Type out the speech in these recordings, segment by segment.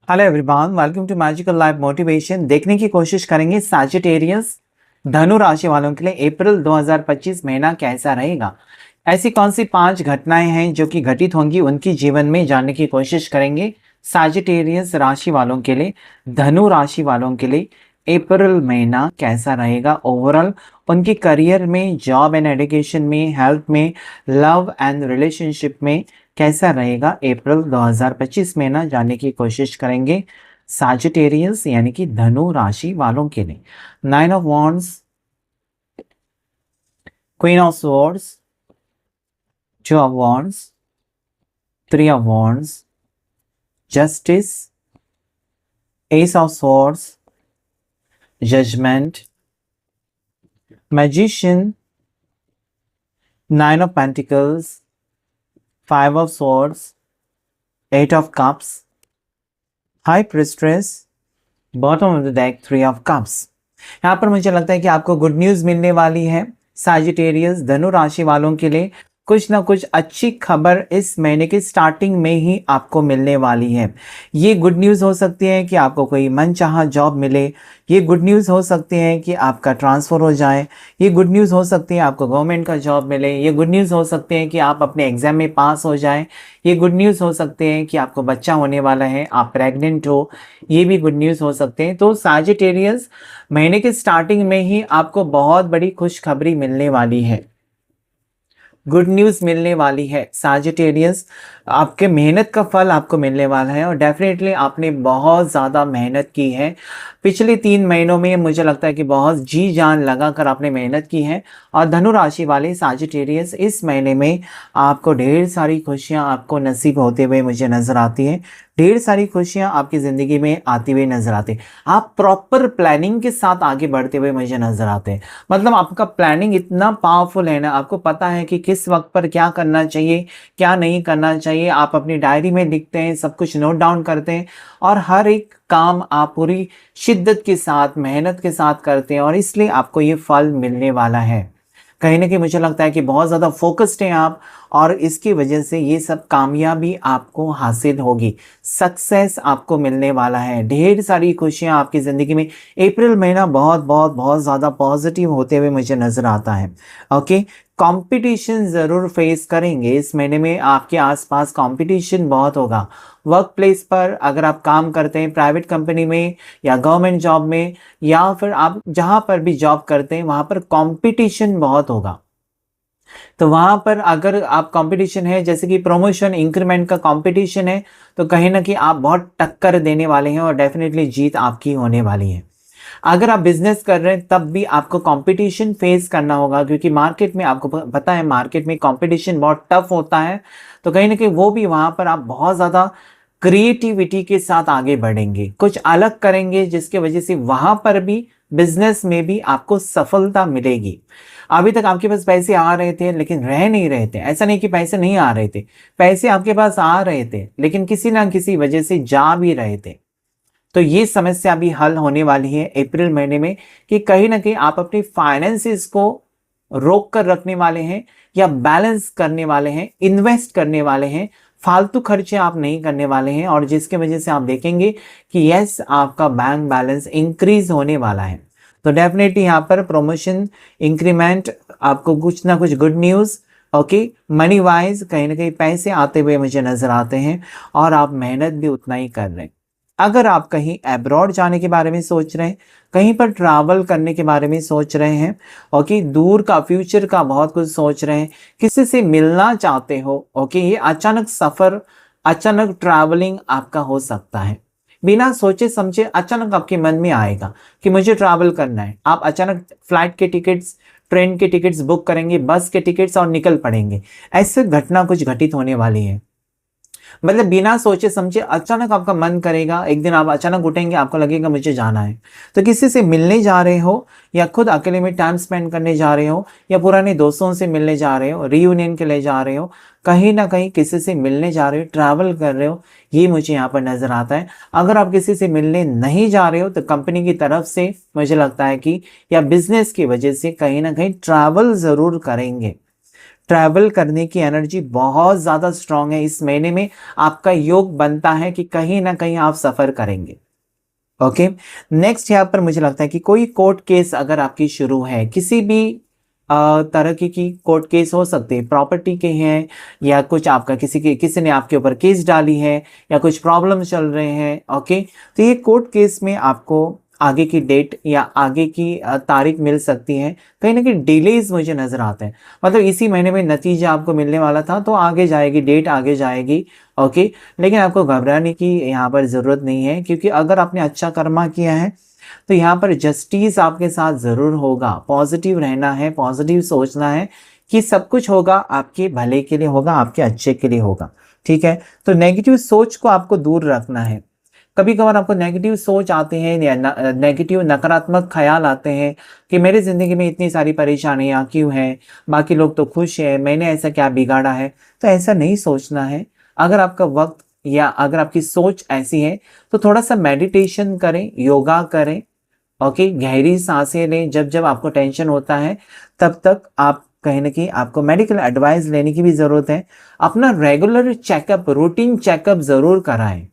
Hello everyone, welcome to magical life motivation. देखने की कोशिश करेंगे सजिटेरियस धनु राशि वालों के लिए अप्रैल 2025 महीना कैसा रहेगा। ऐसी कौन सी 5 घटनाएं हैं जो कि घटित होंगी उनकी जीवन में, जानने की कोशिश करेंगे। सजिटेरियस राशि वालों के लिए, धनु राशि वालों के लिए अप्रैल महीना कैसा रहेगा ओवरऑल, उनके करियर में, जॉब एंड एजुकेशन में, हेल्थ में, लव एंड रिलेशनशिप में कैसा रहेगा अप्रैल 2025 में ना, जानने की कोशिश करेंगे। साजिटेरियस यानी कि धनु राशि वालों के लिए 9 of wands, queen of swords, 2 of wands, 3 of wands, justice, ace of swords, judgement, magician, 9 of pentacles, 5 of swords, 8 of cups, high priestess, bottom of the deck 3 of cups। यहाँ पर मुझे लगता है कि आपको गुड न्यूज़ मिलने वाली है। सजिटेरियस धनु राशि वालों के लिए कुछ ना कुछ अच्छी खबर इस महीने की स्टार्टिंग में ही आपको मिलने वाली है। ये गुड न्यूज़ हो सकती है कि आपको कोई मनचाहा जॉब मिले, ये गुड न्यूज़ हो सकती है कि आपका ट्रांसफ़र हो जाए, ये गुड न्यूज़ हो सकती है आपको गवर्नमेंट का जॉब मिले, ये गुड न्यूज़ हो सकते हैं कि आप अपने एग्ज़ाम में पास हो जाएं, ये गुड न्यूज़ हो सकते हैं कि आपको बच्चा होने वाला है, आप प्रेग्नेंट हो, ये भी गुड न्यूज़ हो सकते हैं। तो सजिटेरियस महीने की स्टार्टिंग में ही आपको बहुत बड़ी खुशखबरी मिलने वाली है, गुड न्यूज़ मिलने वाली है। सजिटेरियस, आपके मेहनत का फल आपको मिलने वाला है और डेफिनेटली आपने बहुत ज़्यादा मेहनत की है। पिछले 3 महीनों में मुझे लगता है कि बहुत जी जान लगा कर आपने मेहनत की है और धनु राशि वाले सजिटेरियस इस महीने में आपको ढेर सारी खुशियां आपको नसीब होते हुए मुझे नज़र आती हैं। ढेर सारी खुशियां आपकी ज़िंदगी में आती हुई नज़र आती हैं। आप प्रॉपर प्लानिंग के साथ आगे बढ़ते हुए मुझे नज़र आते हैं। मतलब आपका प्लानिंग इतना पावरफुल है ना, आपको पता है कि किस वक्त पर क्या करना चाहिए, क्या नहीं करना चाहिए। आप अपनी डायरी में लिखते हैं, सब कुछ नोट डाउन करते हैं और हर एक काम आप पूरी शिद्दत के साथ, मेहनत के साथ करते हैं और इसलिए आपको ये फल मिलने वाला है। कहीं ना कहीं मुझे लगता है कि बहुत ज़्यादा फोकस्ड हैं आप और इसकी वजह से ये सब कामयाबी आपको हासिल होगी, सक्सेस आपको मिलने वाला है। ढेर सारी खुशियां आपकी ज़िंदगी में अप्रैल महीना बहुत बहुत बहुत ज़्यादा पॉजिटिव होते हुए मुझे नज़र आता है। ओके, कंपटीशन ज़रूर फेस करेंगे इस महीने में, आपके आसपास कंपटीशन बहुत होगा। वर्क प्लेस पर अगर आप काम करते हैं, प्राइवेट कंपनी में या गवर्नमेंट जॉब में, या फिर आप जहाँ पर भी जॉब करते हैं वहाँ पर कंपटीशन बहुत होगा। तो वहाँ पर अगर आप कंपटीशन है, जैसे कि प्रमोशन इंक्रीमेंट का कंपटीशन है, तो कहीं ना कहीं आप बहुत टक्कर देने वाले हैं और डेफिनेटली जीत आपकी होने वाली है। अगर आप बिजनेस कर रहे हैं तब भी आपको कंपटीशन फेस करना होगा, क्योंकि मार्केट में आपको पता है मार्केट में कंपटीशन बहुत टफ होता है। तो कहीं ना कहीं वो भी वहाँ पर आप बहुत ज़्यादा क्रिएटिविटी के साथ आगे बढ़ेंगे, कुछ अलग करेंगे, जिसके वजह से वहाँ पर भी बिजनेस में भी आपको सफलता मिलेगी। अभी तक आपके पास पैसे आ रहे थे लेकिन रह नहीं रहे थे, ऐसा नहीं कि पैसे नहीं आ रहे थे, पैसे आपके पास आ रहे थे लेकिन किसी ना किसी वजह से जा भी रहे थे। तो ये समस्या भी हल होने वाली है अप्रैल महीने में कि कहीं ना कहीं आप अपनी फाइनेंसिस को रोक कर रखने वाले हैं या बैलेंस करने वाले हैं, इन्वेस्ट करने वाले हैं, फालतू खर्चे आप नहीं करने वाले हैं और जिसके वजह से आप देखेंगे कि यस, आपका बैंक बैलेंस इंक्रीज होने वाला है। तो डेफिनेटली यहाँ पर प्रमोशन, इंक्रीमेंट, आपको कुछ ना कुछ good news. Okay, money wise कहीं ना कहीं पैसे आते हुए मुझे नजर आते हैं और आप मेहनत भी उतना ही कर रहे हैं। अगर आप कहीं अब्रॉड जाने के बारे में सोच रहे हैं, कहीं पर ट्रैवल करने के बारे में सोच रहे हैं, ओके, दूर का फ्यूचर का बहुत कुछ सोच रहे हैं, किसी से मिलना चाहते हो, ओके, ये अचानक सफ़र, अचानक ट्रैवलिंग आपका हो सकता है। बिना सोचे समझे अचानक आपके मन में आएगा कि मुझे ट्रैवल करना है। आप अचानक फ्लाइट के टिकट्स, ट्रेन के टिकट्स बुक करेंगे, बस के टिकट्स और निकल पड़ेंगे। ऐसे घटना कुछ घटित होने वाली है। मतलब बिना सोचे समझे अचानक आपका मन करेगा, एक दिन आप अचानक उठेंगे, आपको लगेगा मुझे जाना है। तो किसी से मिलने जा रहे हो या खुद अकेले में टाइम स्पेंड करने जा रहे हो या पुराने दोस्तों से मिलने जा रहे हो, रीयूनियन के लिए जा रहे हो, कहीं ना कहीं किसी से मिलने जा रहे हो, ट्रैवल कर रहे हो, ये मुझे यहाँ पर नजर आता है। अगर आप किसी से मिलने नहीं जा रहे हो तो कंपनी की तरफ से मुझे लगता है कि या बिजनेस की वजह से कहीं ना कहीं ट्रैवल ज़रूर करेंगे। ट्रैवल करने की एनर्जी बहुत ज़्यादा स्ट्रांग है। इस महीने में आपका योग बनता है कि कहीं ना कहीं आप सफ़र करेंगे। ओके, नेक्स्ट यहाँ पर मुझे लगता है कि कोई कोर्ट केस अगर आपकी शुरू है, किसी भी तरह की कोर्ट केस हो सकते हैं, प्रॉपर्टी के हैं या कुछ आपका किसी ने आपके ऊपर केस डाली है या कुछ प्रॉब्लम चल रहे हैं। ओके, तो ये कोर्ट केस में आपको आगे की डेट या आगे की तारीख मिल सकती है। कहीं ना कहीं डिलेज मुझे नजर आते हैं, मतलब इसी महीने में नतीजा आपको मिलने वाला था तो आगे जाएगी, डेट आगे जाएगी। ओके, लेकिन आपको घबराने की यहाँ पर ज़रूरत नहीं है, क्योंकि अगर आपने अच्छा कर्मा किया है तो यहाँ पर जस्टिस आपके साथ ज़रूर होगा। पॉजिटिव रहना है, पॉजिटिव सोचना है कि सब कुछ होगा आपके भले के लिए होगा, आपके अच्छे के लिए होगा। ठीक है, तो नेगेटिव सोच को आपको दूर रखना है। कभी कभार आपको नेगेटिव सोच आते हैं या नेगेटिव नकारात्मक ख्याल आते हैं कि मेरी ज़िंदगी में इतनी सारी परेशानियाँ क्यों हैं, बाकी लोग तो खुश हैं, मैंने ऐसा क्या बिगाड़ा है। तो ऐसा नहीं सोचना है। अगर आपका वक्त या अगर आपकी सोच ऐसी है तो थोड़ा सा मेडिटेशन करें, योगा करें। ओके, गहरी सांसें लें। जब जब आपको टेंशन होता है तब तक आप कहीं ना कहीं आपको मेडिकल एडवाइस लेने की भी ज़रूरत है। अपना रेगुलर चेकअप, रूटीन चेकअप ज़रूर कराएं।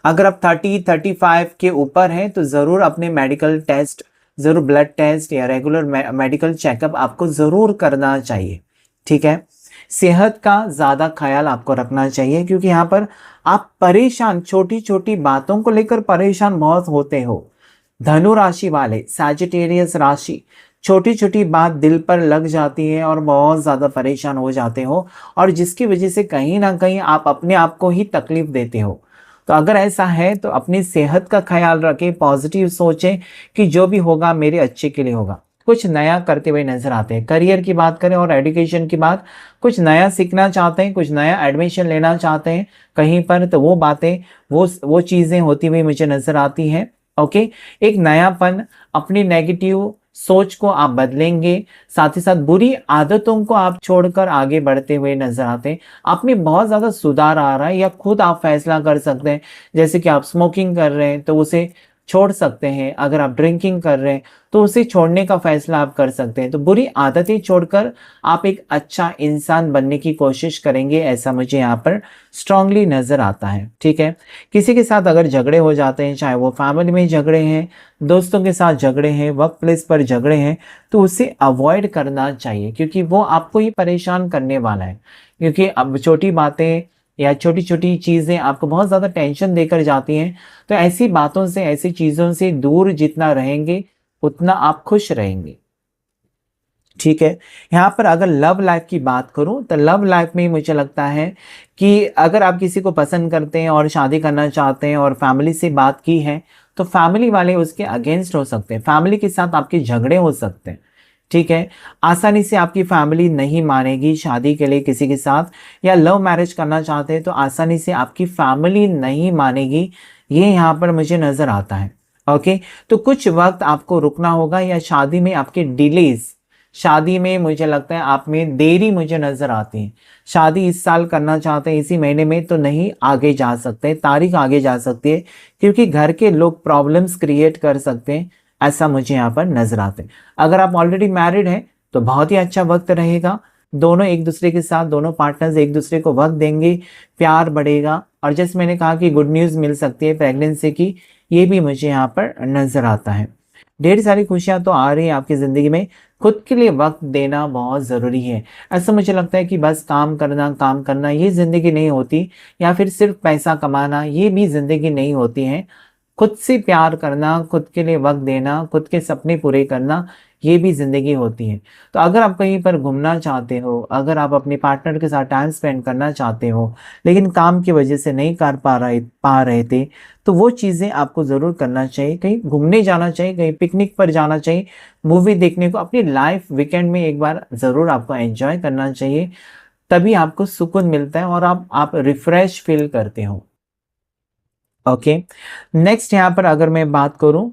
अगर आप 30-35 के ऊपर हैं तो ज़रूर अपने मेडिकल टेस्ट, ज़रूर ब्लड टेस्ट या रेगुलर मेडिकल चेकअप आपको ज़रूर करना चाहिए। ठीक है, सेहत का ज़्यादा ख्याल आपको रखना चाहिए, क्योंकि यहाँ पर आप परेशान, छोटी छोटी बातों को लेकर परेशान बहुत होते हो। धनु राशि वाले, सैजिटेरियस राशि, छोटी छोटी बात दिल पर लग जाती है और बहुत ज़्यादा परेशान हो जाते हो, और जिसकी वजह से कहीं ना कहीं आप अपने आप को ही तकलीफ देते हो। तो अगर ऐसा है तो अपनी सेहत का ख्याल रखें, पॉजिटिव सोचें कि जो भी होगा मेरे अच्छे के लिए होगा। कुछ नया करते हुए नजर आते हैं। करियर की बात करें और एजुकेशन की बात, कुछ नया सीखना चाहते हैं, कुछ नया एडमिशन लेना चाहते हैं कहीं पर, तो वो बातें, वो चीज़ें होती हुई मुझे नजर आती हैं। ओके, एक नयापन, अपनी नेगेटिव सोच को आप बदलेंगे, साथ ही साथ बुरी आदतों को आप छोड़कर आगे बढ़ते हुए नजर आते हैं। आप में बहुत ज़्यादा सुधार आ रहा है, या खुद आप फैसला कर सकते हैं। जैसे कि आप स्मोकिंग कर रहे हैं तो उसे छोड़ सकते हैं, अगर आप ड्रिंकिंग कर रहे हैं तो उसे छोड़ने का फैसला आप कर सकते हैं। तो बुरी आदतें छोड़कर आप एक अच्छा इंसान बनने की कोशिश करेंगे, ऐसा मुझे यहाँ पर स्ट्रांगली नज़र आता है। ठीक है, किसी के साथ अगर झगड़े हो जाते हैं, चाहे वो फैमिली में झगड़े हैं, दोस्तों के साथ झगड़े हैं, वर्क प्लेस पर झगड़े हैं, तो उसे अवॉइड करना चाहिए, क्योंकि वो आपको ही परेशान करने वाला है। क्योंकि अब छोटी बातें या छोटी छोटी चीज़ें आपको बहुत ज़्यादा टेंशन देकर जाती हैं। तो ऐसी बातों से, ऐसी चीज़ों से दूर जितना रहेंगे उतना आप खुश रहेंगे। ठीक है, यहाँ पर अगर लव लाइफ की बात करूँ तो लव लाइफ में मुझे लगता है कि अगर आप किसी को पसंद करते हैं और शादी करना चाहते हैं और फैमिली से बात की है, तो फैमिली वाले उसके अगेंस्ट हो सकते हैं, फैमिली के साथ आपके झगड़े हो सकते हैं। ठीक है, आसानी से आपकी फैमिली नहीं मानेगी शादी के लिए किसी के साथ, या लव मैरिज करना चाहते हैं तो आसानी से आपकी फैमिली नहीं मानेगी, ये यहाँ पर मुझे नज़र आता है। ओके, तो कुछ वक्त आपको रुकना होगा, या शादी में आपके डिलेज, शादी में मुझे लगता है आप में देरी मुझे नज़र आती है। शादी इस साल करना चाहते हैं इसी महीने में तो नहीं आगे जा सकते, तारीख आगे जा सकती है, क्योंकि घर के लोग प्रॉब्लम्स क्रिएट कर सकते हैं, ऐसा मुझे यहाँ पर नजर आते हैं। अगर आप ऑलरेडी मैरिड हैं तो बहुत ही अच्छा वक्त रहेगा। दोनों एक दूसरे के साथ, दोनों पार्टनर्स एक दूसरे को वक्त देंगे, प्यार बढ़ेगा, और जैसे मैंने कहा कि गुड न्यूज़ मिल सकती है प्रेगनेंसी की, ये भी मुझे यहाँ पर नजर आता है। ढेर सारी खुशियाँ तो आ रही हैं आपकी ज़िंदगी में। खुद के लिए वक्त देना बहुत ज़रूरी है। ऐसा मुझे लगता है कि बस काम करना ये ज़िंदगी नहीं होती, या फिर सिर्फ पैसा कमाना ये भी ज़िंदगी नहीं होती है। खुद से प्यार करना, खुद के लिए वक्त देना, खुद के सपने पूरे करना, ये भी ज़िंदगी होती है। तो अगर आप कहीं पर घूमना चाहते हो, अगर आप अपने पार्टनर के साथ टाइम स्पेंड करना चाहते हो, लेकिन काम की वजह से नहीं कर पा रहे थे, तो वो चीज़ें आपको ज़रूर करना चाहिए। कहीं घूमने जाना चाहिए, कहीं पिकनिक पर जाना चाहिए, मूवी देखने को, अपनी लाइफ वीकेंड में एक बार ज़रूर आपको एंजॉय करना चाहिए। तभी आपको सुकून मिलता है और आप रिफ्रेश फील करते हो। ओके, नेक्स्ट यहाँ पर अगर मैं बात करूँ,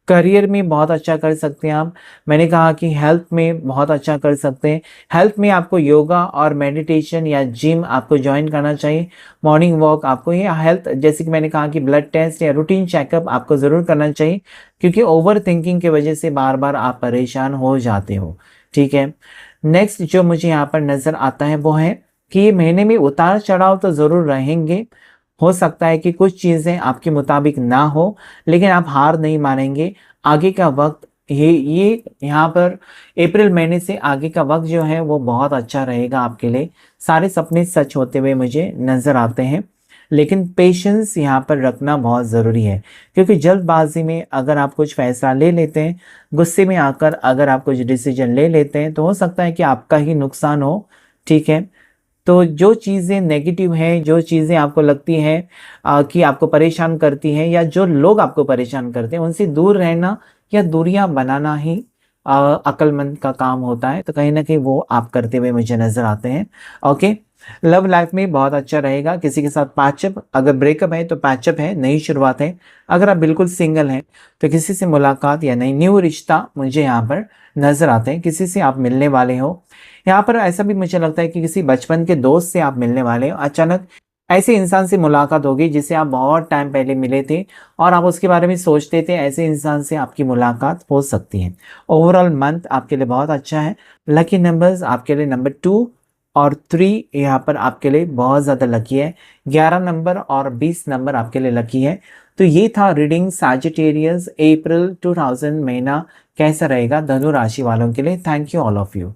करियर में बहुत अच्छा कर सकते हैं आप। मैंने कहा कि हेल्थ में बहुत अच्छा कर सकते हैं। हेल्थ में आपको योगा और मेडिटेशन या जिम आपको ज्वाइन करना चाहिए, मॉर्निंग वॉक आपको, ये हेल्थ जैसे कि मैंने कहा कि ब्लड टेस्ट या रूटीन चेकअप आपको ज़रूर करना चाहिए, क्योंकि ओवर थिंकिंग की वजह से बार बार आप परेशान हो जाते हो। ठीक है। नेक्स्ट जो मुझे यहाँ पर नज़र आता है वो है कि ये महीने में उतार चढ़ाव तो ज़रूर रहेंगे। हो सकता है कि कुछ चीज़ें आपके मुताबिक ना हो, लेकिन आप हार नहीं मानेंगे। आगे का वक्त ये यहाँ पर अप्रैल महीने से आगे का वक्त जो है वो बहुत अच्छा रहेगा आपके लिए। सारे सपने सच होते हुए मुझे नज़र आते हैं, लेकिन पेशेंस यहाँ पर रखना बहुत ज़रूरी है, क्योंकि जल्दबाजी में अगर आप कुछ फैसला ले लेते हैं, गुस्से में आकर अगर आप कुछ डिसीजन ले लेते हैं, तो हो सकता है कि आपका ही नुकसान हो। ठीक है। तो जो चीज़ें नेगेटिव हैं, जो चीज़ें आपको लगती हैं कि आपको परेशान करती हैं, या जो लोग आपको परेशान करते हैं, उनसे दूर रहना या दूरियां बनाना ही अक्लमंद का काम होता है। तो कहीं ना कहीं वो आप करते हुए मुझे नज़र आते हैं। ओके। लव लाइफ में बहुत अच्छा रहेगा, किसी के साथ पैचअप, अगर ब्रेकअप है तो पैचअप है, नई शुरुआत है। अगर आप बिल्कुल सिंगल हैं तो किसी से मुलाकात या नई न्यू रिश्ता मुझे यहाँ पर नज़र आते हैं, किसी से आप मिलने वाले हो। यहाँ पर ऐसा भी मुझे लगता है कि किसी बचपन के दोस्त से आप मिलने वाले हो। अचानक ऐसे इंसान से मुलाकात होगी जिससे आप बहुत टाइम पहले मिले थे और आप उसके बारे में सोचते थे, ऐसे इंसान से आपकी मुलाकात हो सकती है। ओवरऑल मंथ आपके लिए बहुत अच्छा है। लकी नंबर्स आपके लिए नंबर 2 और 3 यहाँ पर आपके लिए बहुत ज़्यादा लकी है। 11 नंबर और 20 नंबर आपके लिए लकी है। तो ये था रीडिंग सैजिटेरियस अप्रैल 2000 महीना कैसा रहेगा धनु राशि वालों के लिए। Thank you all of you.